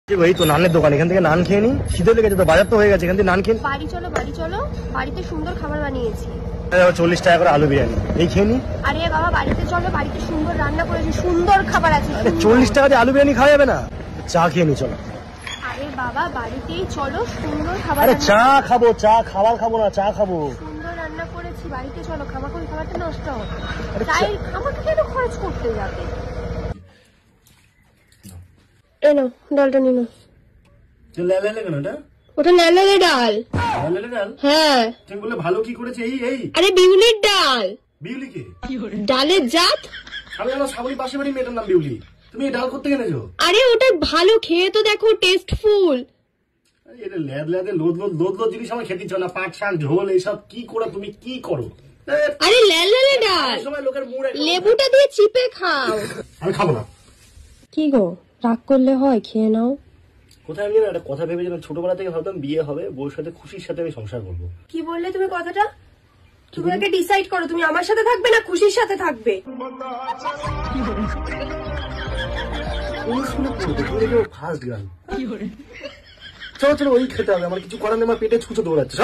वही तो नाনের দোকান, এখান থেকে নান খেয়ে নি, খিদে লেগেছে তো, বাজার তো হয়ে গেছে, এখান থেকে নান খেয়ে বাড়ি চলো বাড়িতে সুন্দর খাবার বানিয়েছি। 40 টাকা করে আলু বিরিয়ানি, এই খেয়ে নি। আরে বাবা বাড়িতে চলো, বাড়িতে সুন্দর রান্না করেছি, সুন্দর খাবার আছে। 40 টাকা দিয়ে আলু বিরিয়ানি খাওয়া যাবে না, চা খেয়ে নি চলো। আরে বাবা বাড়িতেই চলো, সুন্দর খাবার। আরে চা খাবো, চা খাবার খাবো না, চা খাবো। সুন্দর রান্না করেছি, বাড়িতে চলো, খামাখুন খাবারটা নষ্ট হবে। চায়ের খাবারটা কেন খরচ করতে যাবে? এনো ডালটা নিনো। ওটা নেলালে ডাল। হ্যাঁ তুমি বলে ভালো কি করেছে? এই আরে বিউলির ডাল। বিউলি কে? ডালের জাত। আমি আমার সাবরি পাশে বাড়ি মেয়েটার নাম বিউলি, তুমি এই ডাল করতে এনেছো? আরে ওটা ভালো, খেয়ে তো দেখো, টেস্টফুল। এটা ল্যাদ ল্যাদে লোদ জিনিস আমার খেতে ইচ্ছা না, পাট শাক ঝোল এইসব কি করে তুমি কি করো? আরে ল্যালালে ডাল, লোকের মুড়ে লেবুটা দিয়ে চিপে খাও। আমি খাবো না। কি গো রাগ করলে হয়, খেয়ে নাও। কোথায় আমি একটা কথা ভেবেছিলাম, ছোটবেলা থেকে ভাবতাম বিয়ে হবে, বউর সাথে খুশির সাথে আমি সংসার করবো। কি বললে তুমি কথাটা? তুমি আগে ডিসাইড করো, তুমি আমার সাথে থাকবে না খুশির সাথে থাকবে। ফার্স্ট গান। চলো ওই খেতে হবে, আমার কিছু করার নেই, আমার পেটে ছুঁচো দৌড়াচ্ছে।